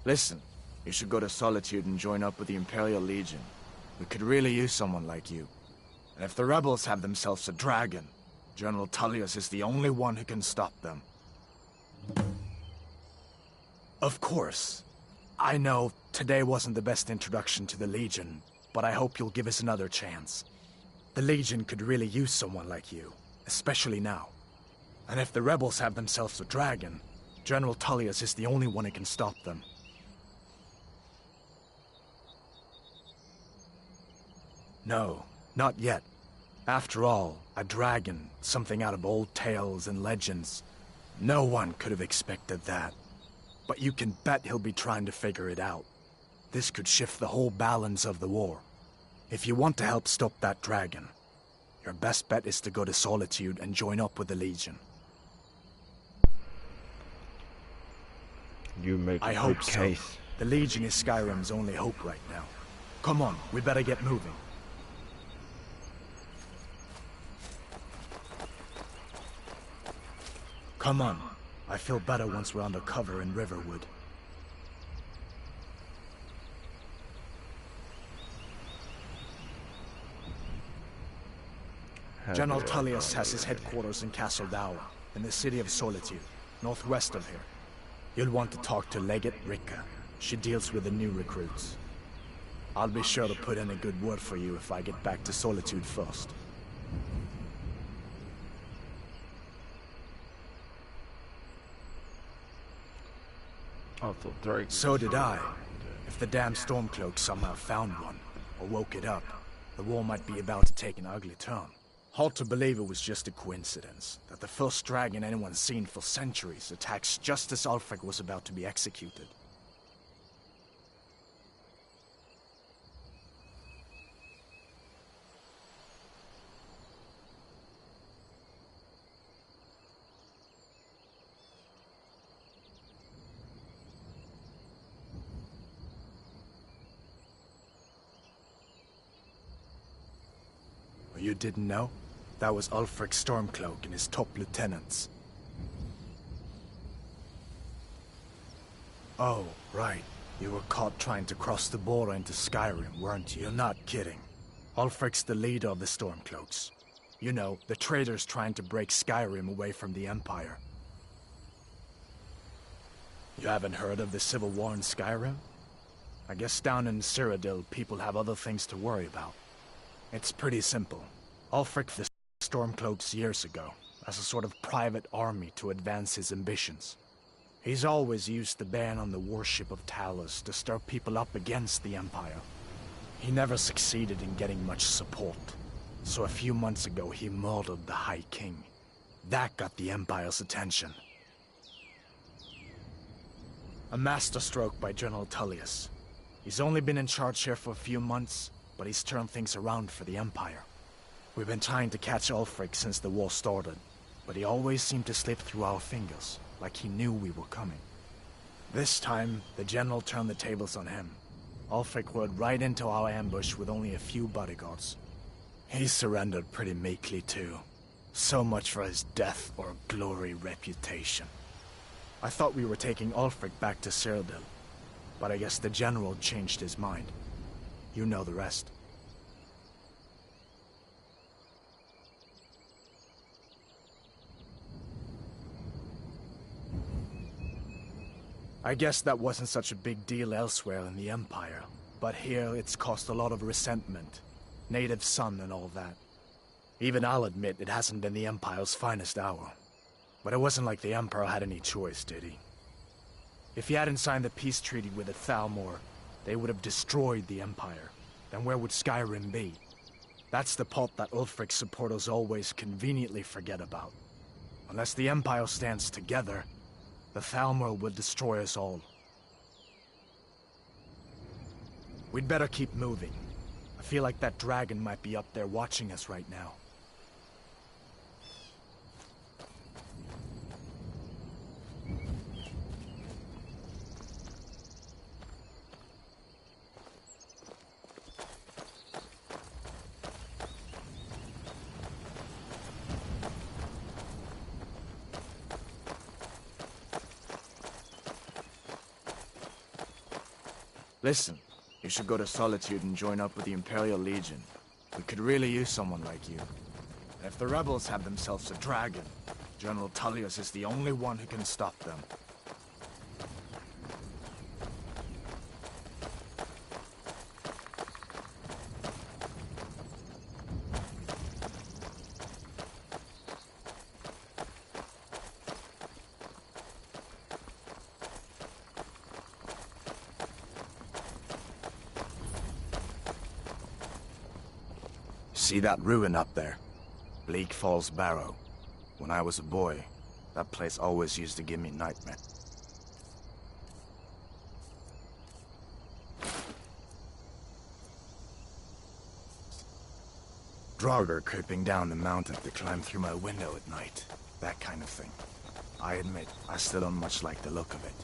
Listen, you should go to Solitude and join up with the Imperial Legion. We could really use someone like you. And if the rebels have themselves a dragon, General Tullius is the only one who can stop them. Of course. I know today wasn't the best introduction to the Legion, but I hope you'll give us another chance. The Legion could really use someone like you, especially now. And if the rebels have themselves a dragon, General Tullius is the only one who can stop them. No, not yet. After all, a dragon, something out of old tales and legends. No one could have expected that. But you can bet he'll be trying to figure it out. This could shift the whole balance of the war. If you want to help stop that dragon, your best bet is to go to Solitude and join up with the Legion. You make a I good hope so. case. The Legion is Skyrim's only hope right now. Come on, we better get moving. Come on. I feel better once we're under cover in Riverwood. General Tullius has his headquarters in Castle Dower, in the city of Solitude, northwest of here. You'll want to talk to Legate Ricka. She deals with the new recruits. I'll be sure to put in a good word for you if I get back to Solitude first. So did I. If the damn Stormcloak somehow found one, or woke it up, the war might be about to take an ugly turn. Hard to believe it was just a coincidence, that the first dragon anyone's seen for centuries attacks just as Ulfric was about to be executed. You didn't know? That was Ulfric Stormcloak and his top lieutenants. Oh, right. You were caught trying to cross the border into Skyrim, weren't you? You're not kidding. Ulfric's the leader of the Stormcloaks. You know, the traitors trying to break Skyrim away from the Empire. You haven't heard of the Civil War in Skyrim? I guess down in Cyrodiil, people have other things to worry about. It's pretty simple. Ulfric the Stormcloaks years ago, as a sort of private army to advance his ambitions. He's always used the ban on the worship of Talos to stir people up against the Empire. He never succeeded in getting much support, so a few months ago he murdered the High King. That got the Empire's attention. A masterstroke by General Tullius. He's only been in charge here for a few months, but he's turned things around for the Empire. We've been trying to catch Ulfric since the war started, but he always seemed to slip through our fingers, like he knew we were coming. This time, the General turned the tables on him. Ulfric rode right into our ambush with only a few bodyguards. He surrendered pretty meekly too. So much for his death or glory reputation. I thought we were taking Ulfric back to Cyrodiil, but I guess the General changed his mind. You know the rest. I guess that wasn't such a big deal elsewhere in the Empire, but here it's caused a lot of resentment. Native son and all that. Even I'll admit it hasn't been the Empire's finest hour. But it wasn't like the Emperor had any choice, did he? If he hadn't signed the peace treaty with the Thalmor, they would have destroyed the Empire. Then where would Skyrim be? That's the part that Ulfric's supporters always conveniently forget about. Unless the Empire stands together, the Thalmor will destroy us all. We'd better keep moving. I feel like that dragon might be up there watching us right now. Listen, you should go to Solitude and join up with the Imperial Legion. We could really use someone like you. And if the rebels have themselves a dragon, General Tullius is the only one who can stop them. See that ruin up there? Bleak Falls Barrow. When I was a boy, that place always used to give me nightmares. Draugr creeping down the mountain to climb through my window at night. That kind of thing. I admit, I still don't much like the look of it.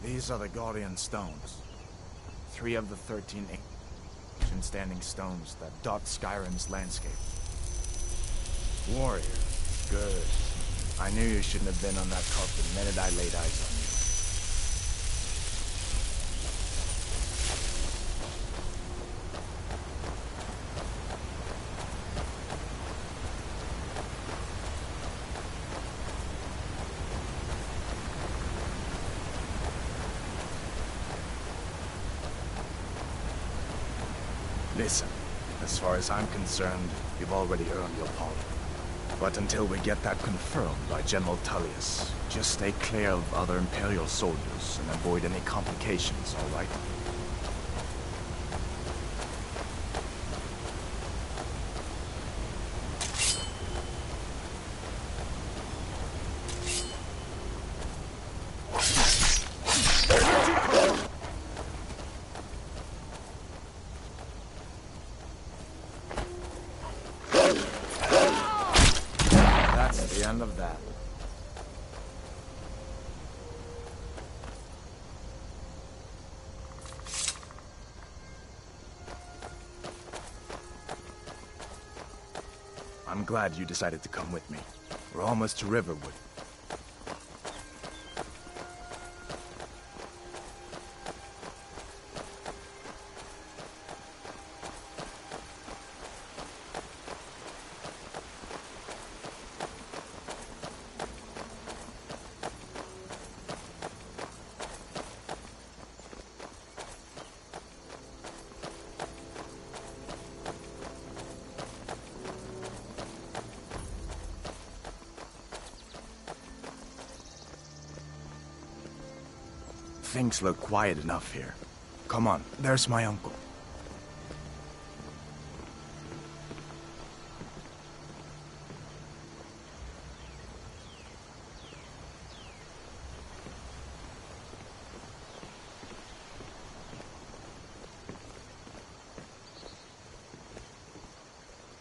These are the Guardian Stones. 3 of the 13 ancient standing stones that dot Skyrim's landscape. Warrior. Good. I knew you shouldn't have been on that carpet the minute I laid eyes on you. Listen, as far as I'm concerned, you've already earned your pardon. But until we get that confirmed by General Tullius, just stay clear of other Imperial soldiers and avoid any complications, all right? The end of that. I'm glad you decided to come with me. We're almost to Riverwood. Things look quiet enough here. Come on, there's my uncle.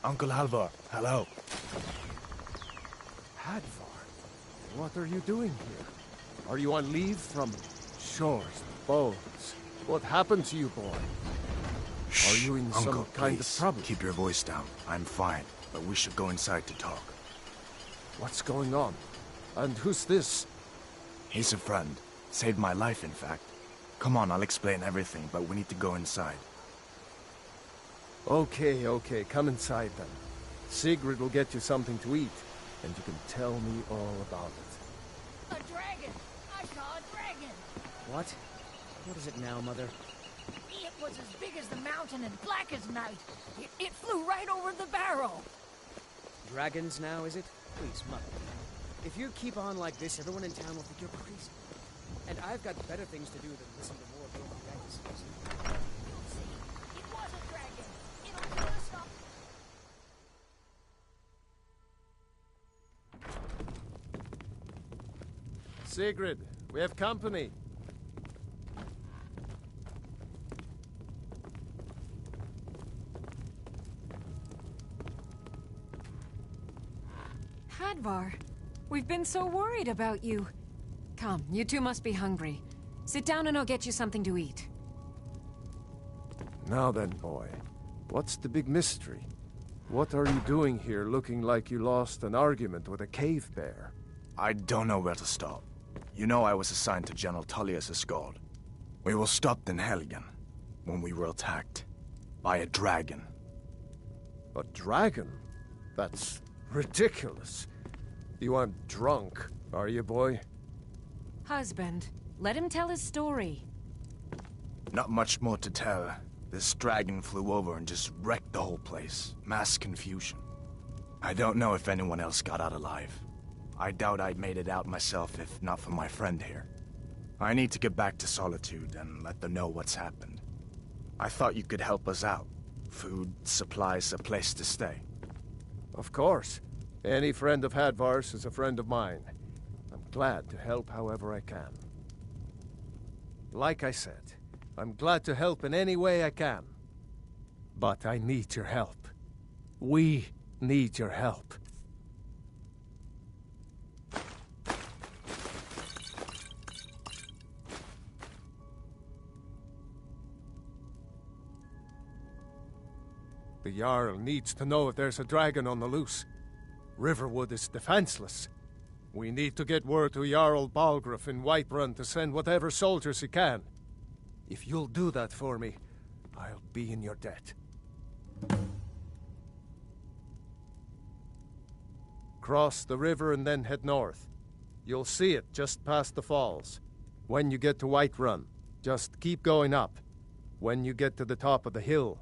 Uncle Halvor, hello. Hadvar, what are you doing here? Are you on leave from shores, boats? What happened to you, boy? Shh, are you in Uncle, some kind of trouble? Keep your voice down. I'm fine, but we should go inside to talk. What's going on? And who's this? He's a friend. Saved my life, in fact. Come on, I'll explain everything, but we need to go inside. Okay, come inside then. Sigrid will get you something to eat, and you can tell me all about it. A dragon! I saw a dragon! What? What is it now, Mother? It was as big as the mountain and black as night. It flew right over the barrel. Dragons now, is it? Please, Mother. If you keep on like this, everyone in town will think you're crazy. And I've got better things to do than listen to more broken fantasies. You'll see. It was a dragon. It'll kill us all. Sigrid, we have company. Hadvar. We've been so worried about you. Come, you two must be hungry. Sit down and I'll get you something to eat. Now then, boy. What's the big mystery? What are you doing here looking like you lost an argument with a cave bear? I don't know where to start. You know I was assigned to General Tullius' guard. We were stopped in Helgen when we were attacked by a dragon. A dragon? That's ridiculous. You aren't drunk, are you, boy? Husband, let him tell his story. Not much more to tell. This dragon flew over and just wrecked the whole place. Mass confusion. I don't know if anyone else got out alive. I doubt I'd made it out myself if not for my friend here. I need to get back to Solitude and let them know what's happened. I thought you could help us out. Food, supplies, a place to stay. Of course. Any friend of Hadvar's is a friend of mine. I'm glad to help however I can. Like I said, I'm glad to help in any way I can. But I need your help. We need your help. The Jarl needs to know if there's a dragon on the loose. Riverwood is defenseless. We need to get word to Jarl Balgruuf in Whiterun to send whatever soldiers he can. If you'll do that for me, I'll be in your debt. Cross the river and then head north. You'll see it just past the falls. When you get to Whiterun, just keep going up. When you get to the top of the hill,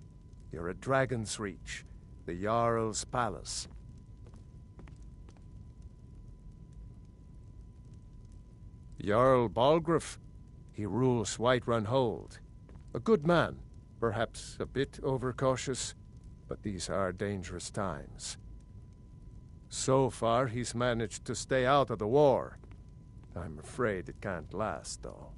you're at Dragon's Reach, the Jarl's palace. Jarl Balgruuf, he rules Whiterun Hold. A good man, perhaps a bit overcautious, but these are dangerous times. So far, he's managed to stay out of the war. I'm afraid it can't last, though.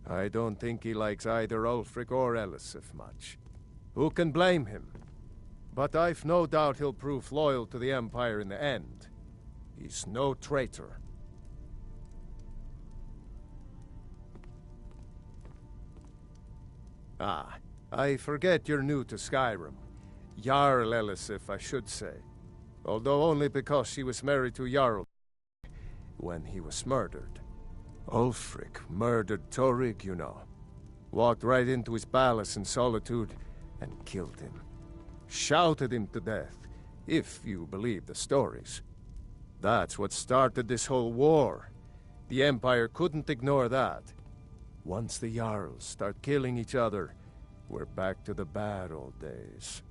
I don't think he likes either Ulfric or Elisif much. Who can blame him? But I've no doubt he'll prove loyal to the Empire in the end. He's no traitor. Ah, I forget you're new to Skyrim. Jarl Elisif, I should say. Although only because she was married to Jarl when he was murdered. Ulfric murdered Torrig, you know. Walked right into his palace in Solitude and killed him. Shouted him to death, if you believe the stories. That's what started this whole war. The Empire couldn't ignore that. Once the Jarls start killing each other, we're back to the bad old days.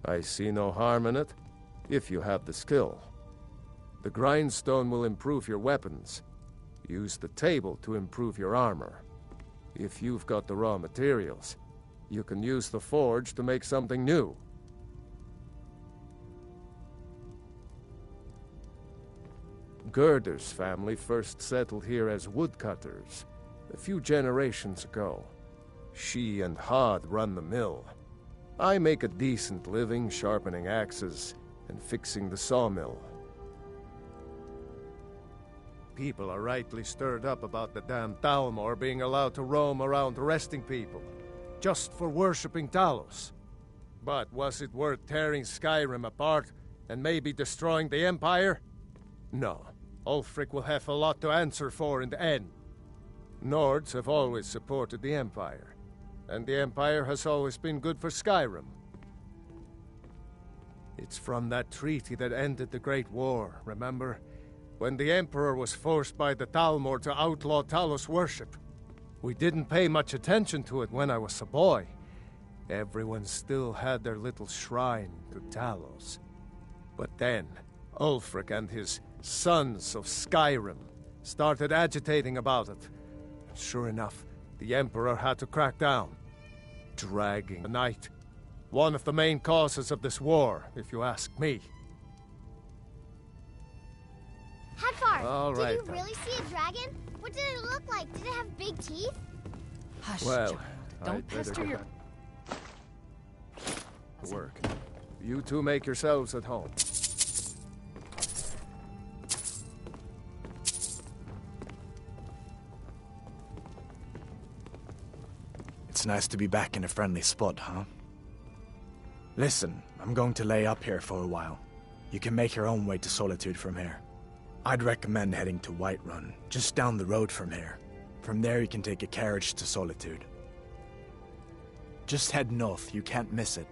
I see no harm in it, if you have the skill. The grindstone will improve your weapons. Use the table to improve your armor. If you've got the raw materials, you can use the forge to make something new. Gerder's family first settled here as woodcutters a few generations ago. She and Hod run the mill. I make a decent living sharpening axes and fixing the sawmill. People are rightly stirred up about the damn Thalmor being allowed to roam around arresting people, just for worshipping Talos. But was it worth tearing Skyrim apart and maybe destroying the Empire? No. Ulfric will have a lot to answer for in the end. Nords have always supported the Empire, and the Empire has always been good for Skyrim. It's from that treaty that ended the Great War, remember? When the Emperor was forced by the Thalmor to outlaw Talos worship. We didn't pay much attention to it when I was a boy. Everyone still had their little shrine to Talos. But then, Ulfric and his Sons of Skyrim started agitating about it. And sure enough, the Emperor had to crack down. Dragging the night. One of the main causes of this war, if you ask me. Hadvar, All right, did you really see a dragon? What did it look like? Did it have big teeth? Hush, Well, child. Don't I'd better pester go your... back. Work. You two make yourselves at home. It's nice to be back in a friendly spot, huh? Listen, I'm going to lay up here for a while. You can make your own way to Solitude from here. I'd recommend heading to Whiterun, just down the road from here. From there you can take a carriage to Solitude. Just head north, you can't miss it.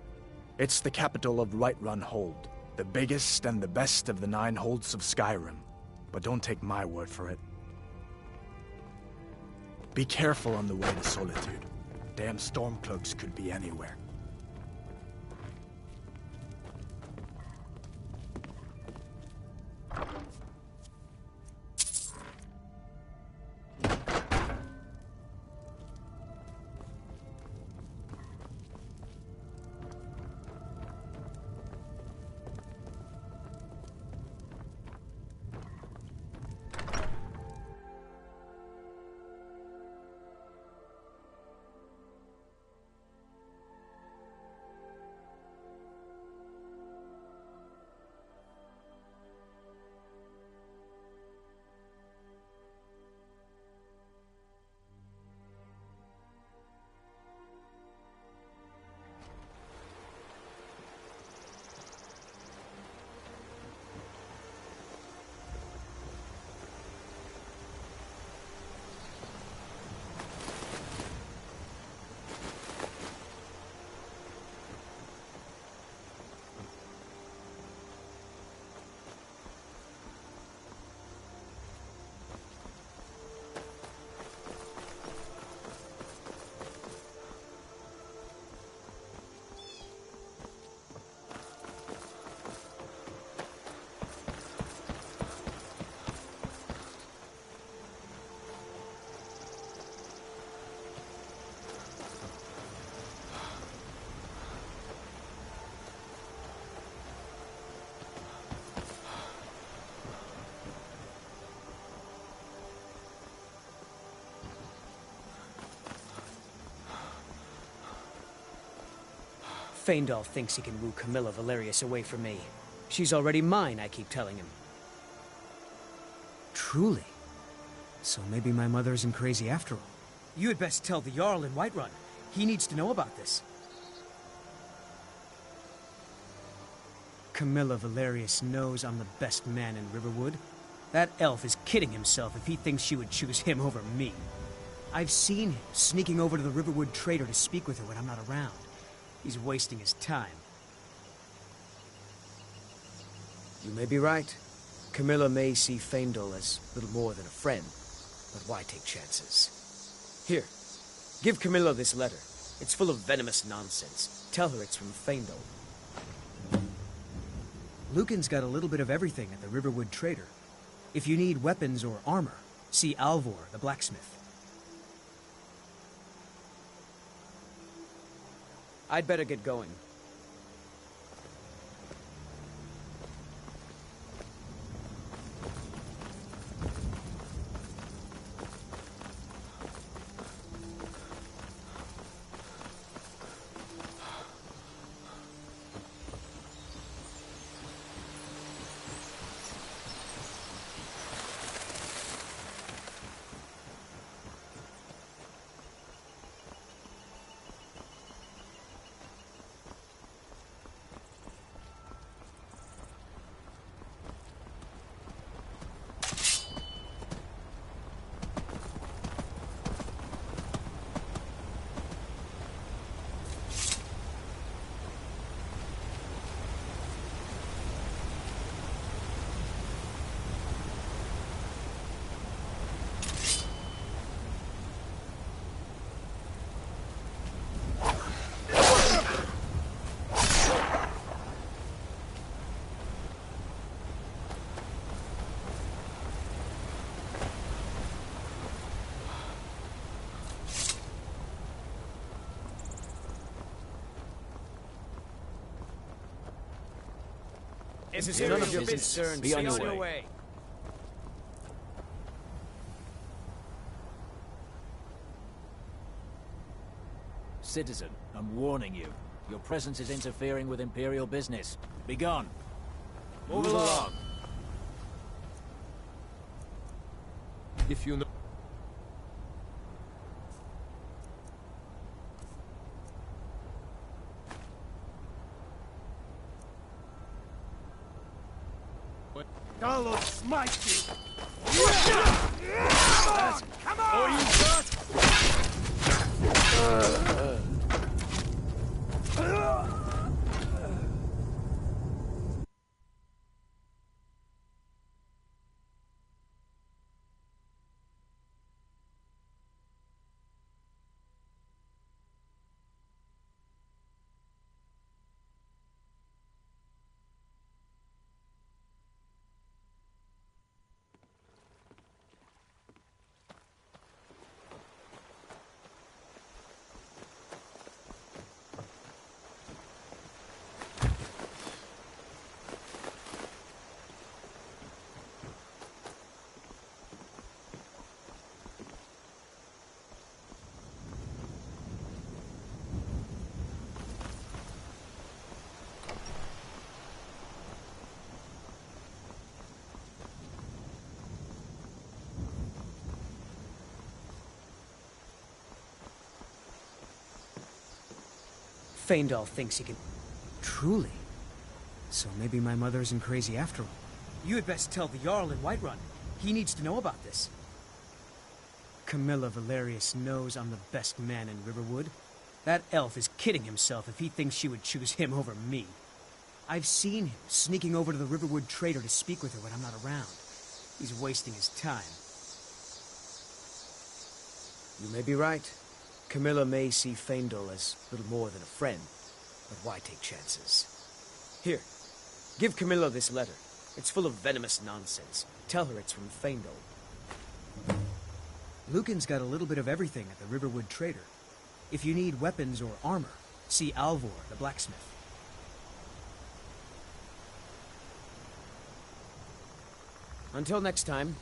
It's the capital of Whiterun Hold, the biggest and the best of the 9 holds of Skyrim. But don't take my word for it. Be careful on the way to Solitude. Damn stormcloaks could be anywhere. Faendal thinks he can woo Camilla Valerius away from me. She's already mine, I keep telling him. Truly? So maybe my mother isn't crazy after all. You had best tell the Jarl in Whiterun. He needs to know about this. Camilla Valerius knows I'm the best man in Riverwood. That elf is kidding himself if he thinks she would choose him over me. I've seen him sneaking over to the Riverwood trader to speak with her when I'm not around. He's wasting his time. You may be right. Camilla may see Faendal as little more than a friend, but why take chances? Here, give Camilla this letter. It's full of venomous nonsense. Tell her it's from Faendal. Lucan's got a little bit of everything at the Riverwood trader. If you need weapons or armor, see Alvor, the blacksmith. I'd better get going. This is none of your business. Be on your way. Citizen, I'm warning you. Your presence is interfering with Imperial business. Be gone. Move along. If you know... God will smite you! Come on! Faendal thinks he can... Truly? So maybe my mother isn't crazy after all. You had best tell the Jarl in Whiterun. He needs to know about this. Camilla Valerius knows I'm the best man in Riverwood. That elf is kidding himself if he thinks she would choose him over me. I've seen him sneaking over to the Riverwood trader to speak with her when I'm not around. He's wasting his time. You may be right. Camilla may see Faendal as little more than a friend, but why take chances? Here, give Camilla this letter. It's full of venomous nonsense. Tell her it's from Faendal. Lucan's got a little bit of everything at the Riverwood trader. If you need weapons or armor, see Alvor, the blacksmith. Until next time.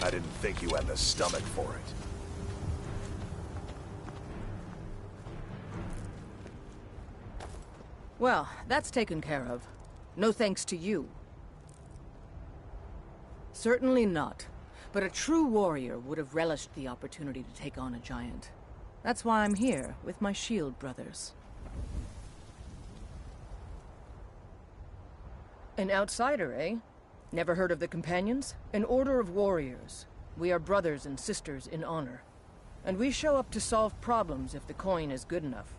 I didn't think you had the stomach for it. Well, that's taken care of. No thanks to you. Certainly not. But a true warrior would have relished the opportunity to take on a giant. That's why I'm here, with my shield brothers. An outsider, eh? Never heard of the Companions? An order of warriors. We are brothers and sisters in honor. And we show up to solve problems if the coin is good enough.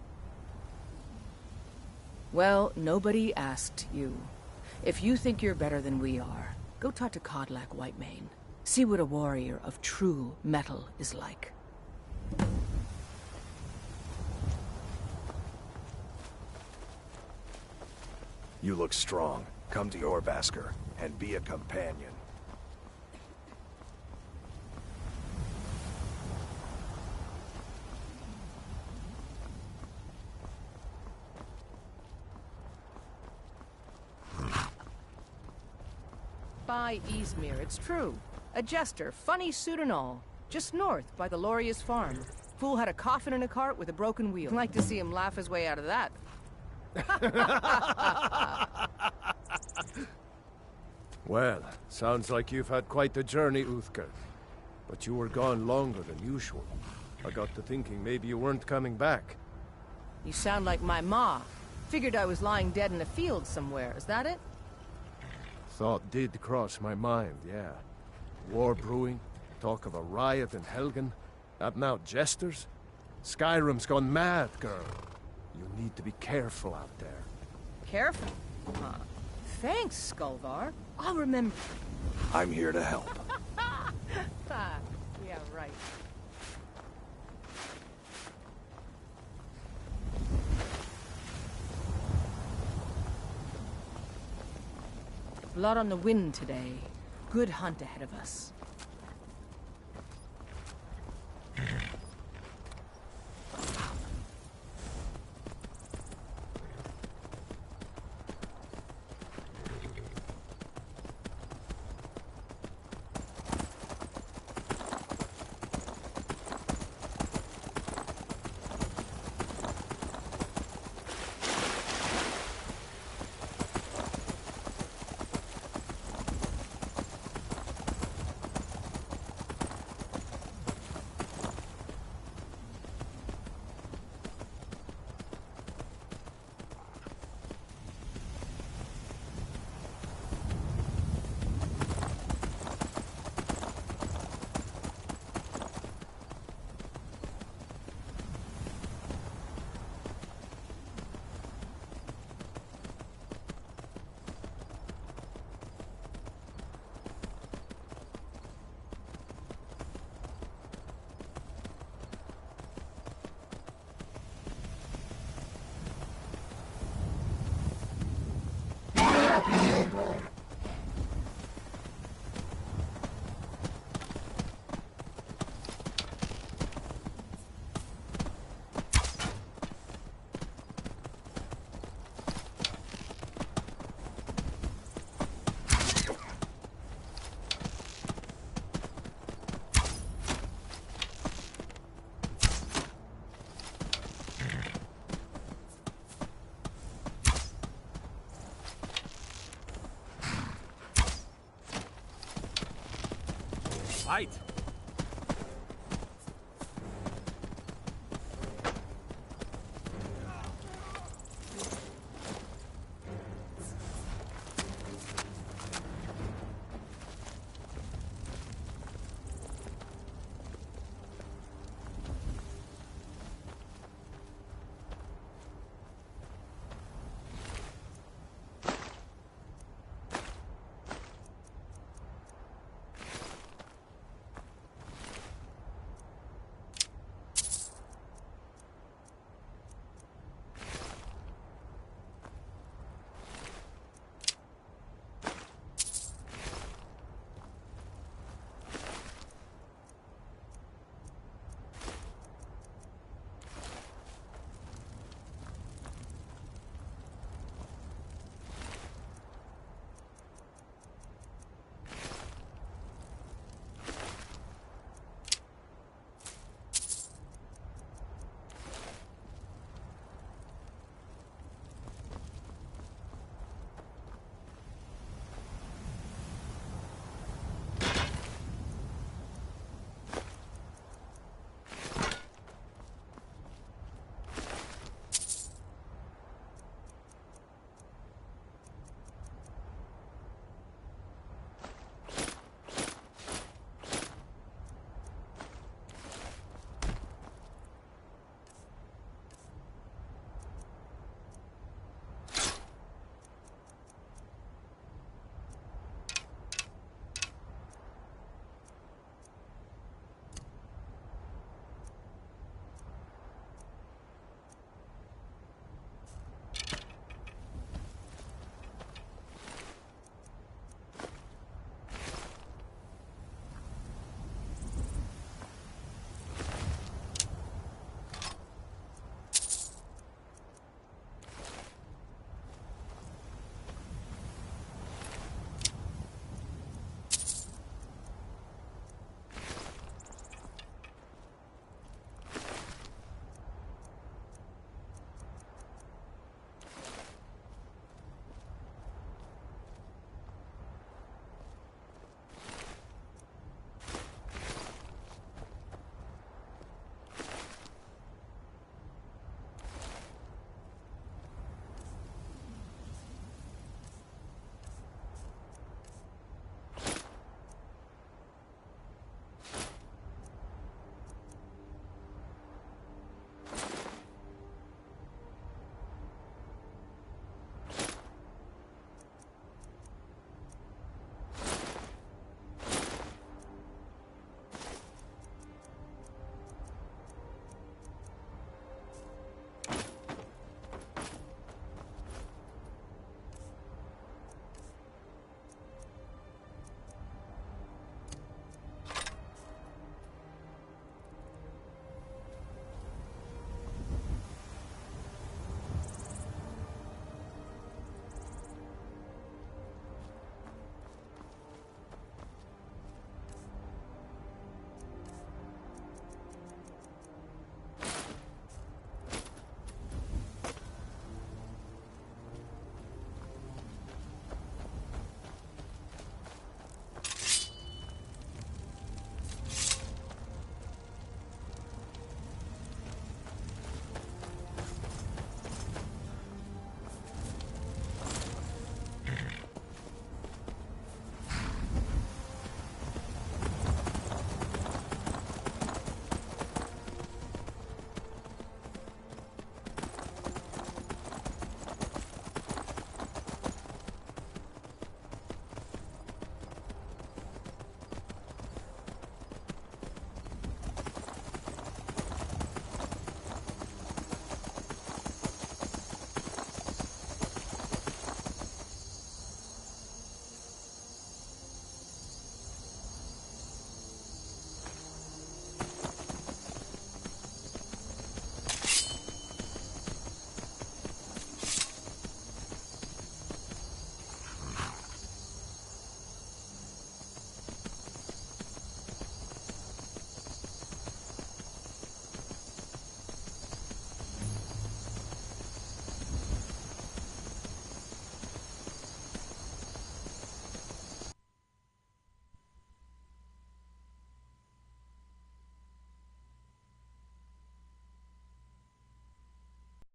Well, nobody asked you. If you think you're better than we are, go talk to Codlac Whitemane. See what a warrior of true metal is like. You look strong. Come to your Vasker and be a companion. By Izmir, it's true. A jester, funny suit and all. Just north, by the Loria's farm. Fool had a coffin in a cart with a broken wheel. I'd like to see him laugh his way out of that. Well, sounds like you've had quite the journey, Uthgar. But you were gone longer than usual. I got to thinking maybe you weren't coming back. You sound like my ma. Figured I was lying dead in a field somewhere. Is that it? Thought did cross my mind, yeah. War brewing, talk of a riot in Helgen, and now jesters? Skyrim's gone mad, girl. You need to be careful out there. Careful? Thanks, Skullvar. I'll remember. I'm here to help. Yeah, right. Blood on the wind today. Good hunt ahead of us. Fight!